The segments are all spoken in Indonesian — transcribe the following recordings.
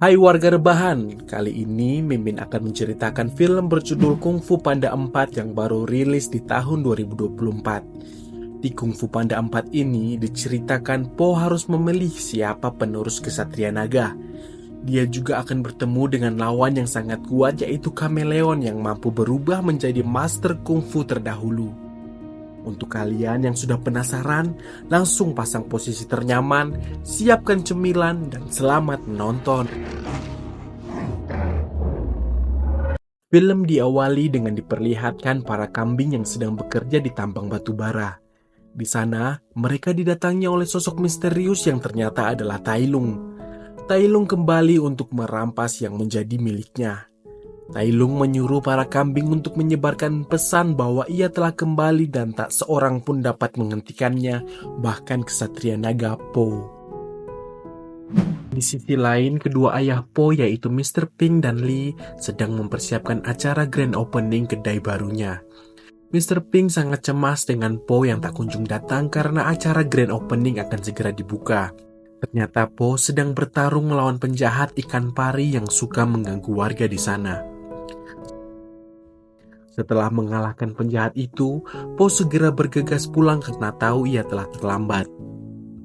Hai warga rebahan, kali ini Mimin akan menceritakan film berjudul Kung Fu Panda 4 yang baru rilis di tahun 2024. Di Kung Fu Panda 4 ini diceritakan Po harus memilih siapa penerus Kesatria Naga. Dia juga akan bertemu dengan lawan yang sangat kuat, yaitu Kameleon yang mampu berubah menjadi master Kung Fu terdahulu. Untuk kalian yang sudah penasaran, langsung pasang posisi ternyaman, siapkan cemilan, dan selamat menonton. Film diawali dengan diperlihatkan para kambing yang sedang bekerja di tambang batu bara. Di sana, mereka didatangi oleh sosok misterius yang ternyata adalah Tai Lung. Tai Lung kembali untuk merampas yang menjadi miliknya. Tai Lung menyuruh para kambing untuk menyebarkan pesan bahwa ia telah kembali dan tak seorang pun dapat menghentikannya, bahkan Kesatria Naga Po. Di sisi lain, kedua ayah Po yaitu Mr. Ping dan Lee sedang mempersiapkan acara grand opening kedai barunya. Mr. Ping sangat cemas dengan Po yang tak kunjung datang karena acara grand opening akan segera dibuka. Ternyata Po sedang bertarung melawan penjahat ikan pari yang suka mengganggu warga di sana. Setelah mengalahkan penjahat itu, Po segera bergegas pulang karena tahu ia telah terlambat.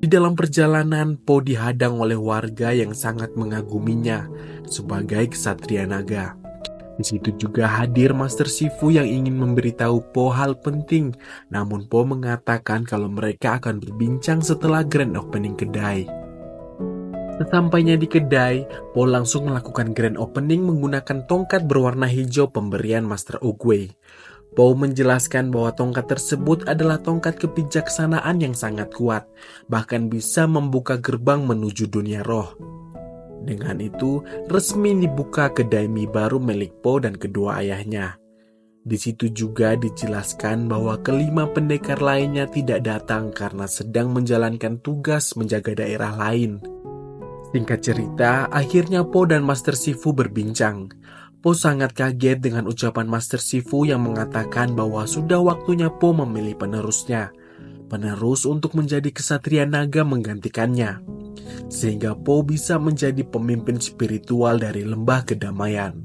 Di dalam perjalanan, Po dihadang oleh warga yang sangat mengaguminya sebagai Kesatria Naga. Di situ juga hadir Master Shifu yang ingin memberitahu Po hal penting, namun Po mengatakan kalau mereka akan berbincang setelah grand opening kedai. Sesampainya di kedai, Po langsung melakukan grand opening menggunakan tongkat berwarna hijau pemberian Master Oogway. Po menjelaskan bahwa tongkat tersebut adalah tongkat kebijaksanaan yang sangat kuat, bahkan bisa membuka gerbang menuju dunia roh. Dengan itu, resmi dibuka kedai mie baru milik Po dan kedua ayahnya. Di situ juga dijelaskan bahwa kelima pendekar lainnya tidak datang karena sedang menjalankan tugas menjaga daerah lain. Singkat cerita, akhirnya Po dan Master Shifu berbincang. Po sangat kaget dengan ucapan Master Shifu yang mengatakan bahwa sudah waktunya Po memilih penerusnya. Penerus untuk menjadi Kesatria Naga menggantikannya. Sehingga Po bisa menjadi pemimpin spiritual dari Lembah Kedamaian.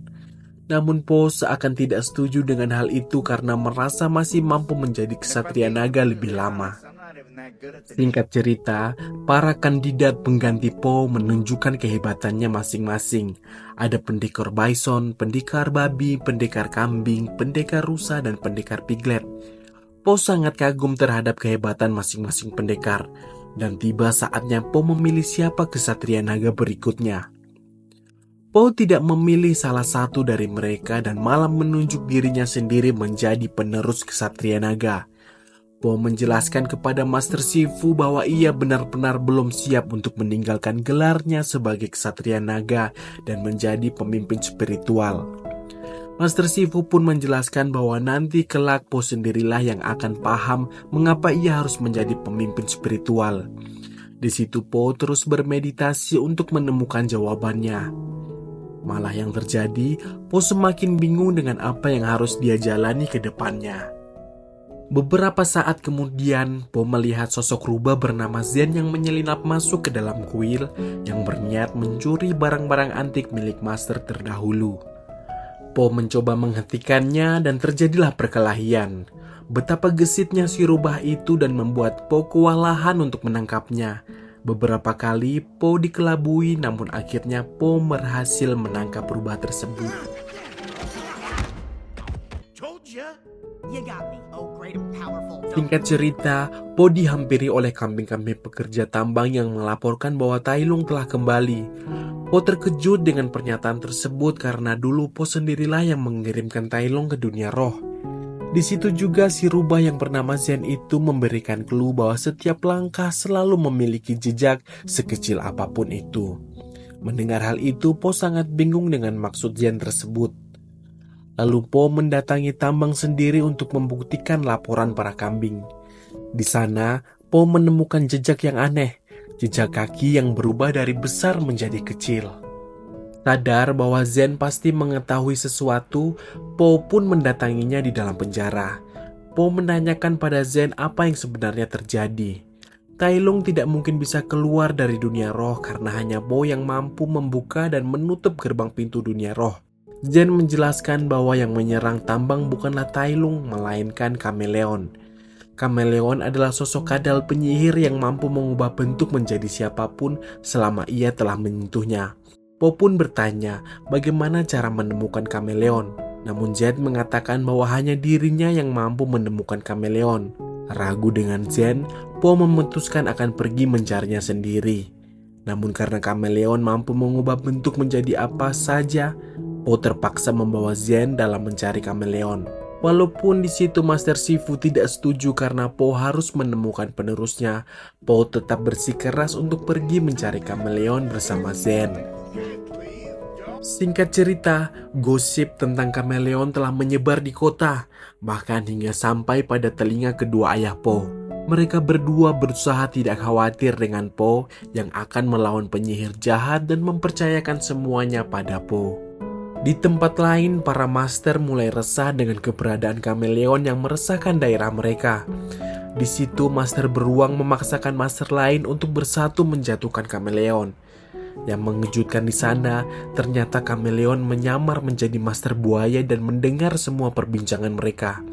Namun Po seakan tidak setuju dengan hal itu karena merasa masih mampu menjadi Kesatria Naga lebih lama. Singkat cerita, para kandidat pengganti Po menunjukkan kehebatannya masing-masing. Ada pendekar bison, pendekar babi, pendekar kambing, pendekar rusa, dan pendekar piglet. Po sangat kagum terhadap kehebatan masing-masing pendekar, dan tiba saatnya Po memilih siapa Kesatria Naga berikutnya. Po tidak memilih salah satu dari mereka dan malah menunjuk dirinya sendiri menjadi penerus Kesatria Naga. Po menjelaskan kepada Master Shifu bahwa ia benar-benar belum siap untuk meninggalkan gelarnya sebagai Kesatria Naga dan menjadi pemimpin spiritual. Master Shifu pun menjelaskan bahwa nanti kelak Po sendirilah yang akan paham mengapa ia harus menjadi pemimpin spiritual. Di situ Po terus bermeditasi untuk menemukan jawabannya. Malah yang terjadi, Po semakin bingung dengan apa yang harus dia jalani ke depannya. Beberapa saat kemudian, Po melihat sosok rubah bernama Zen yang menyelinap masuk ke dalam kuil yang berniat mencuri barang-barang antik milik master terdahulu. Po mencoba menghentikannya dan terjadilah perkelahian. Betapa gesitnya si rubah itu dan membuat Po kewalahan untuk menangkapnya. Beberapa kali Po dikelabui, namun akhirnya Po berhasil menangkap rubah tersebut. Singkat cerita, Po dihampiri oleh kambing-kambing pekerja tambang yang melaporkan bahwa Tai Lung telah kembali. Po terkejut dengan pernyataan tersebut karena dulu Po sendirilah yang mengirimkan Tai Lung ke dunia roh. Di situ juga si rubah yang bernama Zen itu memberikan clue bahwa setiap langkah selalu memiliki jejak sekecil apapun itu. Mendengar hal itu, Po sangat bingung dengan maksud Zen tersebut. Lalu Po mendatangi tambang sendiri untuk membuktikan laporan para kambing. Di sana, Po menemukan jejak yang aneh, jejak kaki yang berubah dari besar menjadi kecil. Sadar bahwa Zen pasti mengetahui sesuatu, Po pun mendatanginya di dalam penjara. Po menanyakan pada Zen apa yang sebenarnya terjadi. Tai Lung tidak mungkin bisa keluar dari dunia roh karena hanya Po yang mampu membuka dan menutup gerbang pintu dunia roh. Zen menjelaskan bahwa yang menyerang tambang bukanlah Tai Lung, melainkan kameleon. Kameleon adalah sosok kadal penyihir yang mampu mengubah bentuk menjadi siapapun selama ia telah menyentuhnya. Po pun bertanya bagaimana cara menemukan kameleon. Namun Zen mengatakan bahwa hanya dirinya yang mampu menemukan kameleon. Ragu dengan Zen, Po memutuskan akan pergi mencarinya sendiri. Namun karena kameleon mampu mengubah bentuk menjadi apa saja, Po terpaksa membawa Zen dalam mencari kameleon. Walaupun di situ Master Shifu tidak setuju karena Po harus menemukan penerusnya, Po tetap bersikeras untuk pergi mencari kameleon bersama Zen. Singkat cerita, gosip tentang kameleon telah menyebar di kota, bahkan hingga sampai pada telinga kedua ayah Po. Mereka berdua berusaha tidak khawatir dengan Po yang akan melawan penyihir jahat dan mempercayakan semuanya pada Po. Di tempat lain, para master mulai resah dengan keberadaan kameleon yang meresahkan daerah mereka. Di situ, master beruang memaksakan master lain untuk bersatu menjatuhkan kameleon. Yang mengejutkan di sana, ternyata kameleon menyamar menjadi master buaya dan mendengar semua perbincangan mereka.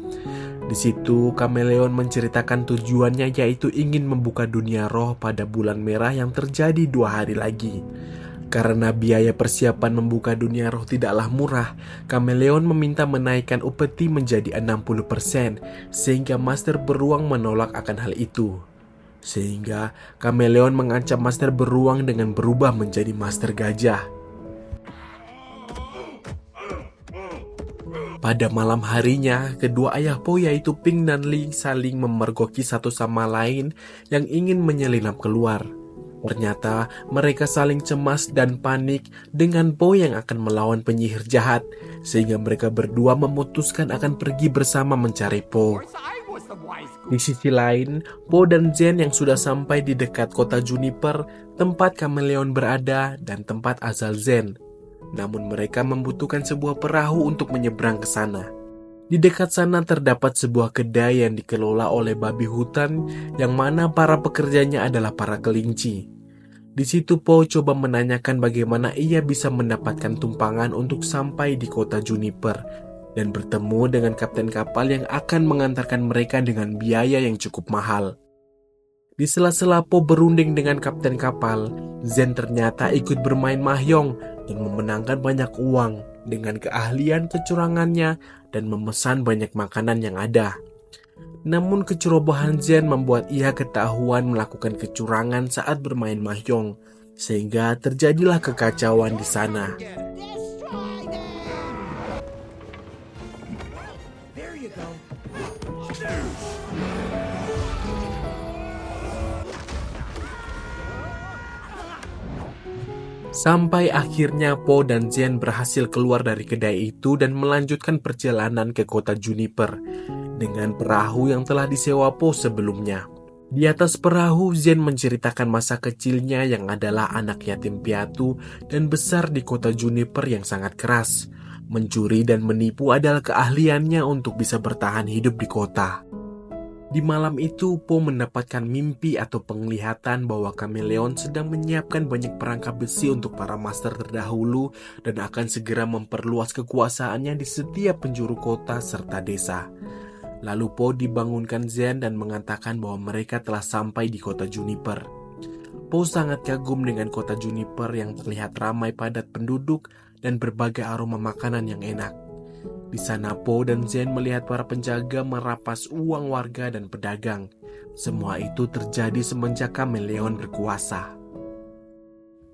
Di situ, kameleon menceritakan tujuannya, yaitu ingin membuka dunia roh pada bulan merah yang terjadi 2 hari lagi. Karena biaya persiapan membuka dunia roh tidaklah murah, kameleon meminta menaikkan upeti menjadi 60%, sehingga master beruang menolak akan hal itu. Sehingga kameleon mengancam master beruang dengan berubah menjadi master gajah. Pada malam harinya, kedua ayah Po yaitu Ping dan Ling saling memergoki satu sama lain yang ingin menyelinap keluar. Ternyata mereka saling cemas dan panik dengan Po yang akan melawan penyihir jahat, sehingga mereka berdua memutuskan akan pergi bersama mencari Po. Di sisi lain, Po dan Zen yang sudah sampai di dekat kota Juniper, tempat kameleon berada dan tempat asal Zen. Namun mereka membutuhkan sebuah perahu untuk menyeberang ke sana. Di dekat sana terdapat sebuah kedai yang dikelola oleh babi hutan yang mana para pekerjanya adalah para kelinci. Di situ Po coba menanyakan bagaimana ia bisa mendapatkan tumpangan untuk sampai di kota Juniper dan bertemu dengan kapten kapal yang akan mengantarkan mereka dengan biaya yang cukup mahal. Di sela-sela Po berunding dengan kapten kapal, Zen ternyata ikut bermain mahjong dan memenangkan banyak uang dengan keahlian kecurangannya dan memesan banyak makanan yang ada. Namun kecerobohan Zen membuat ia ketahuan melakukan kecurangan saat bermain mahjong, sehingga terjadilah kekacauan di sana. Sampai akhirnya Po dan Zen berhasil keluar dari kedai itu dan melanjutkan perjalanan ke kota Juniper dengan perahu yang telah disewa Po sebelumnya. Di atas perahu, Zen menceritakan masa kecilnya yang adalah anak yatim piatu dan besar di kota Juniper yang sangat keras. Mencuri dan menipu adalah keahliannya untuk bisa bertahan hidup di kota. Di malam itu, Po mendapatkan mimpi atau penglihatan bahwa kameleon sedang menyiapkan banyak perangkap besi untuk para master terdahulu dan akan segera memperluas kekuasaannya di setiap penjuru kota serta desa. Lalu Po dibangunkan Zen dan mengatakan bahwa mereka telah sampai di kota Juniper. Po sangat kagum dengan kota Juniper yang terlihat ramai padat penduduk dan berbagai aroma makanan yang enak. Di sana Po dan Zen melihat para penjaga merapas uang warga dan pedagang. Semua itu terjadi semenjak kameleon berkuasa.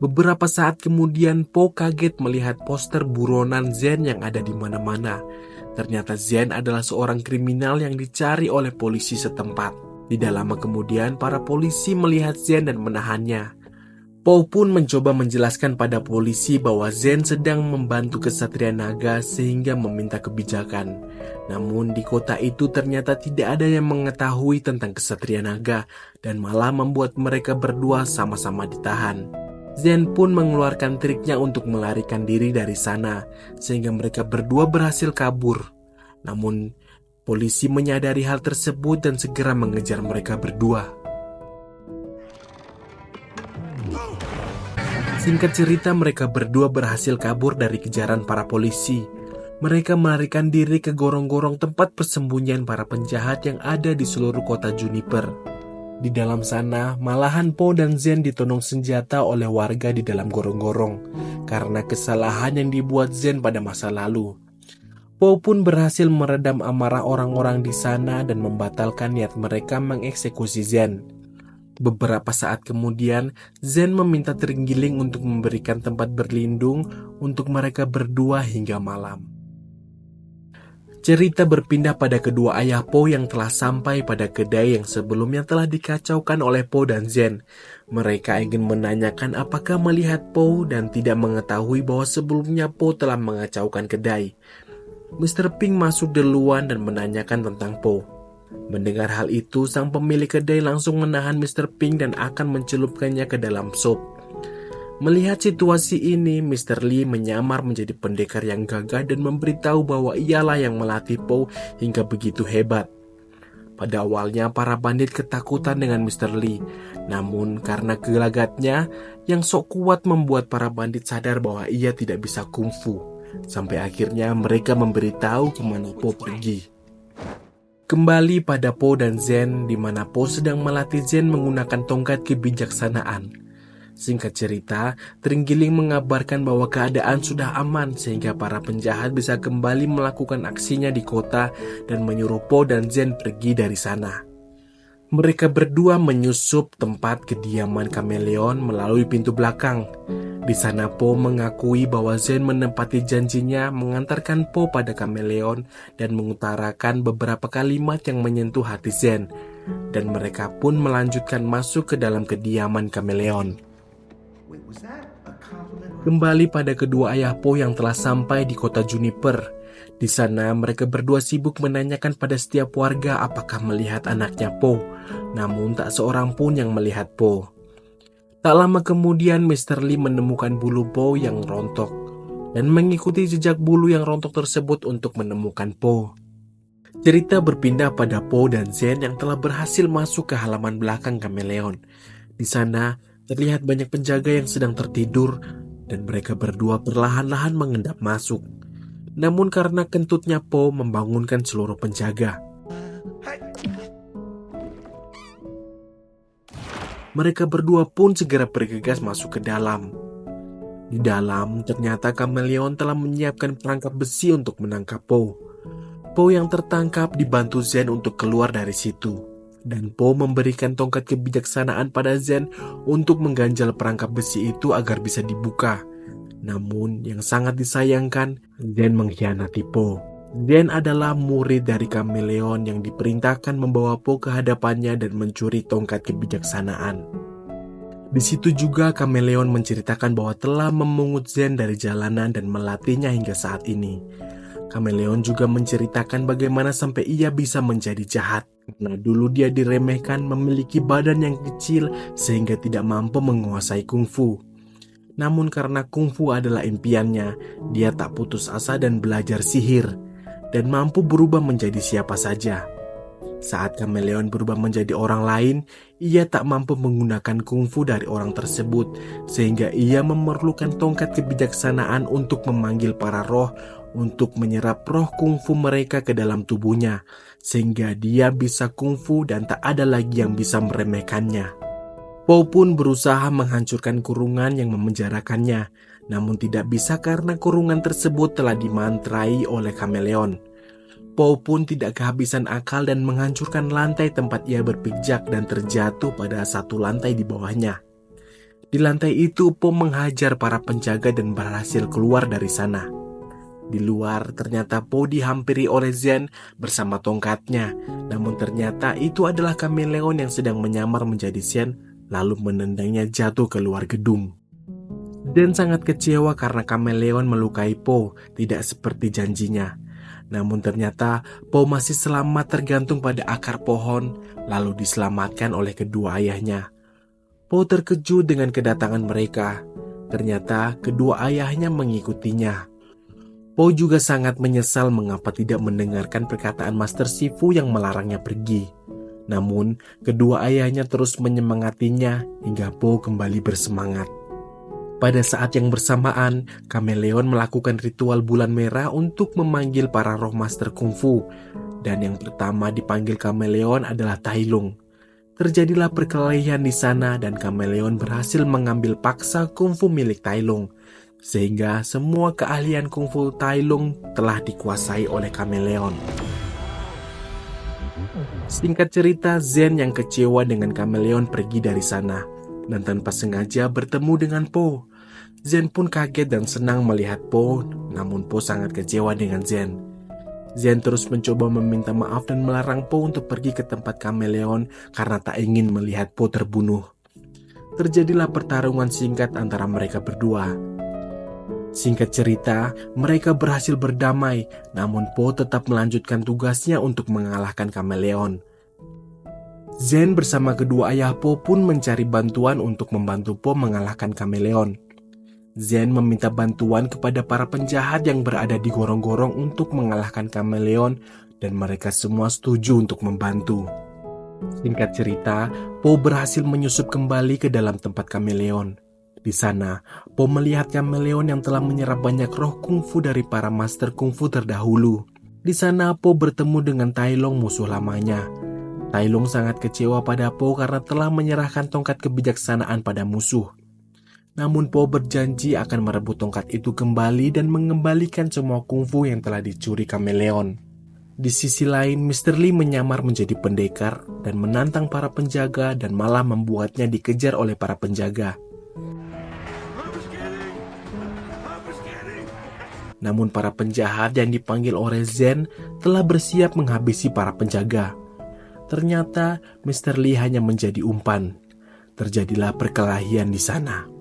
Beberapa saat kemudian Po kaget melihat poster buronan Zen yang ada di mana-mana. Ternyata Zen adalah seorang kriminal yang dicari oleh polisi setempat. Tidak lama kemudian para polisi melihat Zen dan menahannya. Po pun mencoba menjelaskan pada polisi bahwa Zen sedang membantu Ksatria Naga sehingga meminta kebijakan. Namun di kota itu ternyata tidak ada yang mengetahui tentang Ksatria Naga dan malah membuat mereka berdua sama-sama ditahan. Zen pun mengeluarkan triknya untuk melarikan diri dari sana sehingga mereka berdua berhasil kabur. Namun polisi menyadari hal tersebut dan segera mengejar mereka berdua. Singkat cerita, mereka berdua berhasil kabur dari kejaran para polisi. Mereka melarikan diri ke gorong-gorong tempat persembunyian para penjahat yang ada di seluruh kota Juniper. Di dalam sana, malahan Po dan Zen ditodong senjata oleh warga di dalam gorong-gorong karena kesalahan yang dibuat Zen pada masa lalu. Po pun berhasil meredam amarah orang-orang di sana dan membatalkan niat mereka mengeksekusi Zen. Beberapa saat kemudian, Zen meminta Terenggiling untuk memberikan tempat berlindung untuk mereka berdua hingga malam. Cerita berpindah pada kedua ayah Po yang telah sampai pada kedai yang sebelumnya telah dikacaukan oleh Po dan Zen. Mereka ingin menanyakan apakah melihat Po dan tidak mengetahui bahwa sebelumnya Po telah mengacaukan kedai. Mr. Pink masuk duluan dan menanyakan tentang Po. Mendengar hal itu, sang pemilik kedai langsung menahan Mr. Pink dan akan mencelupkannya ke dalam sup. Melihat situasi ini, Mr. Lee menyamar menjadi pendekar yang gagah dan memberitahu bahwa ialah yang melatih Po hingga begitu hebat. Pada awalnya, para bandit ketakutan dengan Mr. Lee. Namun, karena gelagatnya yang sok kuat membuat para bandit sadar bahwa ia tidak bisa kungfu. Sampai akhirnya mereka memberitahu kemana Po pergi. Kembali pada Po dan Zen, di mana Po sedang melatih Zen menggunakan tongkat kebijaksanaan. Singkat cerita, Terenggiling mengabarkan bahwa keadaan sudah aman sehingga para penjahat bisa kembali melakukan aksinya di kota dan menyuruh Po dan Zen pergi dari sana. Mereka berdua menyusup tempat kediaman kameleon melalui pintu belakang. Di sana Po mengakui bahwa Zen menepati janjinya mengantarkan Po pada kameleon dan mengutarakan beberapa kalimat yang menyentuh hati Zen. Dan mereka pun melanjutkan masuk ke dalam kediaman kameleon. Kembali pada kedua ayah Po yang telah sampai di kota Juniper. Di sana mereka berdua sibuk menanyakan pada setiap warga apakah melihat anaknya Po. Namun tak seorang pun yang melihat Po. Tak lama kemudian Mr. Lee menemukan bulu Po yang rontok dan mengikuti jejak bulu yang rontok tersebut untuk menemukan Po. Cerita berpindah pada Po dan Zen yang telah berhasil masuk ke halaman belakang kameleon. Di sana terlihat banyak penjaga yang sedang tertidur dan mereka berdua perlahan-lahan mengendap masuk. Namun karena kentutnya Po membangunkan seluruh penjaga. Mereka berdua pun segera bergegas masuk ke dalam. Di dalam, ternyata kameleon telah menyiapkan perangkap besi untuk menangkap Po. Po yang tertangkap dibantu Zen untuk keluar dari situ. Dan Po memberikan tongkat kebijaksanaan pada Zen untuk mengganjal perangkap besi itu agar bisa dibuka. Namun, yang sangat disayangkan, Zen mengkhianati Po. Zen adalah murid dari kameleon yang diperintahkan membawa Po ke hadapannya dan mencuri tongkat kebijaksanaan. Di situ juga kameleon menceritakan bahwa telah memungut Zen dari jalanan dan melatihnya hingga saat ini. Kameleon juga menceritakan bagaimana sampai ia bisa menjadi jahat. Karena dulu dia diremehkan memiliki badan yang kecil sehingga tidak mampu menguasai kungfu. Namun karena kungfu adalah impiannya, dia tak putus asa dan belajar sihir. Dan mampu berubah menjadi siapa saja. Saat kameleon berubah menjadi orang lain, ia tak mampu menggunakan kungfu dari orang tersebut, sehingga ia memerlukan tongkat kebijaksanaan untuk memanggil para roh untuk menyerap roh kungfu mereka ke dalam tubuhnya, sehingga dia bisa kungfu dan tak ada lagi yang bisa meremehkannya. Po pun berusaha menghancurkan kurungan yang memenjarakannya, namun tidak bisa karena kurungan tersebut telah dimantrai oleh kameleon. Po pun tidak kehabisan akal dan menghancurkan lantai tempat ia berpijak dan terjatuh pada satu lantai di bawahnya. Di lantai itu Po menghajar para penjaga dan berhasil keluar dari sana. Di luar ternyata Po dihampiri oleh Zen bersama tongkatnya, namun ternyata itu adalah kameleon yang sedang menyamar menjadi Zen lalu menendangnya jatuh ke luar gedung. Zen sangat kecewa karena kameleon melukai Po, tidak seperti janjinya. Namun ternyata Po masih selamat tergantung pada akar pohon, lalu diselamatkan oleh kedua ayahnya. Po terkejut dengan kedatangan mereka. Ternyata kedua ayahnya mengikutinya. Po juga sangat menyesal mengapa tidak mendengarkan perkataan Master Shifu yang melarangnya pergi. Namun, kedua ayahnya terus menyemangatinya hingga Po kembali bersemangat. Pada saat yang bersamaan, Kameleon melakukan ritual bulan merah untuk memanggil para roh master kungfu. Dan yang pertama dipanggil Kameleon adalah Tai Lung. Terjadilah perkelahian di sana dan Kameleon berhasil mengambil paksa kungfu milik Tai Lung. Sehingga semua keahlian kungfu Tai Lung telah dikuasai oleh Kameleon. Singkat cerita, Zen yang kecewa dengan Kameleon pergi dari sana dan tanpa sengaja bertemu dengan Po. Zen pun kaget dan senang melihat Po, namun Po sangat kecewa dengan Zen. Zen terus mencoba meminta maaf dan melarang Po untuk pergi ke tempat Kameleon karena tak ingin melihat Po terbunuh. Terjadilah pertarungan singkat antara mereka berdua. Singkat cerita, mereka berhasil berdamai, namun Po tetap melanjutkan tugasnya untuk mengalahkan Kameleon. Zen bersama kedua ayah Po pun mencari bantuan untuk membantu Po mengalahkan Kameleon. Zen meminta bantuan kepada para penjahat yang berada di gorong-gorong untuk mengalahkan Kameleon dan mereka semua setuju untuk membantu. Singkat cerita, Po berhasil menyusup kembali ke dalam tempat Kameleon. Di sana, Po melihat Kameleon yang telah menyerap banyak roh kungfu dari para master kungfu terdahulu. Di sana, Po bertemu dengan Tai Lung, musuh lamanya. Tai Lung sangat kecewa pada Po karena telah menyerahkan tongkat kebijaksanaan pada musuh. Namun Po berjanji akan merebut tongkat itu kembali dan mengembalikan semua kungfu yang telah dicuri Kameleon. Di sisi lain, Mr. Lee menyamar menjadi pendekar dan menantang para penjaga dan malah membuatnya dikejar oleh para penjaga. Namun para penjahat yang dipanggil oleh Zen telah bersiap menghabisi para penjaga. Ternyata Mr. Lee hanya menjadi umpan. Terjadilah perkelahian di sana.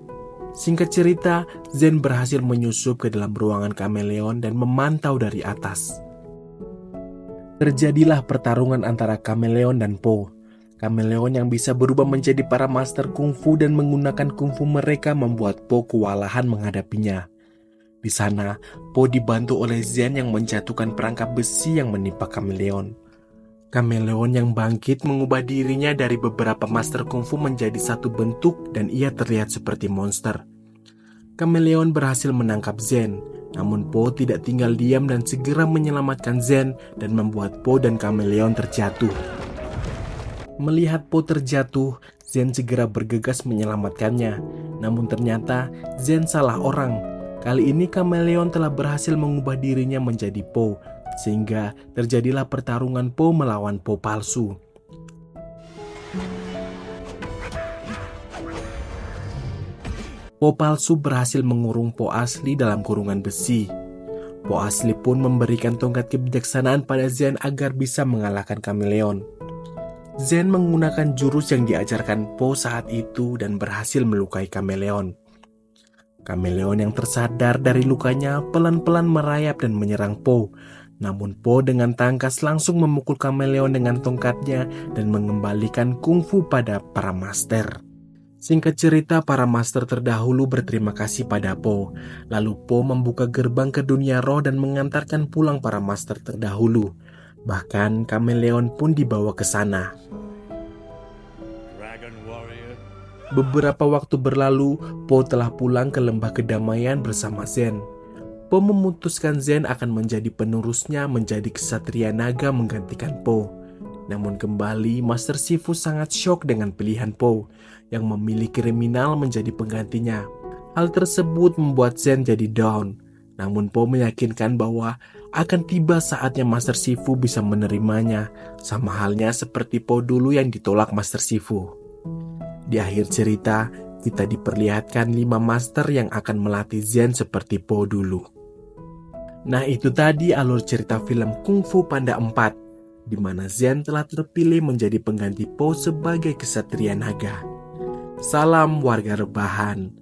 Singkat cerita, Zen berhasil menyusup ke dalam ruangan Kameleon dan memantau dari atas. Terjadilah pertarungan antara Kameleon dan Po. Kameleon yang bisa berubah menjadi para master kungfu dan menggunakan kungfu mereka membuat Po kewalahan menghadapinya. Di sana, Po dibantu oleh Zen yang menjatuhkan perangkap besi yang menimpa Kameleon. Kameleon yang bangkit mengubah dirinya dari beberapa master kungfu menjadi satu bentuk dan ia terlihat seperti monster. Kameleon berhasil menangkap Zen, namun Po tidak tinggal diam dan segera menyelamatkan Zen dan membuat Po dan Kameleon terjatuh. Melihat Po terjatuh, Zen segera bergegas menyelamatkannya. Namun ternyata Zen salah orang. Kali ini Kameleon telah berhasil mengubah dirinya menjadi Po, sehingga terjadilah pertarungan Po melawan Po palsu. Po palsu berhasil mengurung Po asli dalam kurungan besi. Po asli pun memberikan tongkat kebijaksanaan pada Zen agar bisa mengalahkan Kameleon. Zen menggunakan jurus yang diajarkan Po saat itu dan berhasil melukai Kameleon. Kameleon yang tersadar dari lukanya pelan-pelan merayap dan menyerang Po. Namun Po dengan tangkas langsung memukul Kameleon dengan tongkatnya dan mengembalikan kungfu pada para master. Singkat cerita, para master terdahulu berterima kasih pada Po. Lalu Po membuka gerbang ke dunia roh dan mengantarkan pulang para master terdahulu. Bahkan Kameleon pun dibawa ke sana. Beberapa waktu berlalu, Po telah pulang ke lembah kedamaian bersama Zen. Po memutuskan Zen akan menjadi penerusnya menjadi ksatria naga menggantikan Po. Namun kembali Master Shifu sangat syok dengan pilihan Po yang memilih kriminal menjadi penggantinya. Hal tersebut membuat Zen jadi down. Namun Po meyakinkan bahwa akan tiba saatnya Master Shifu bisa menerimanya, sama halnya seperti Po dulu yang ditolak Master Shifu. Di akhir cerita, kita diperlihatkan 5 master yang akan melatih Zen seperti Po dulu. Nah, itu tadi alur cerita film Kung Fu Panda 4, di mana Zen telah terpilih menjadi pengganti Po sebagai ksatria naga. Salam warga rebahan.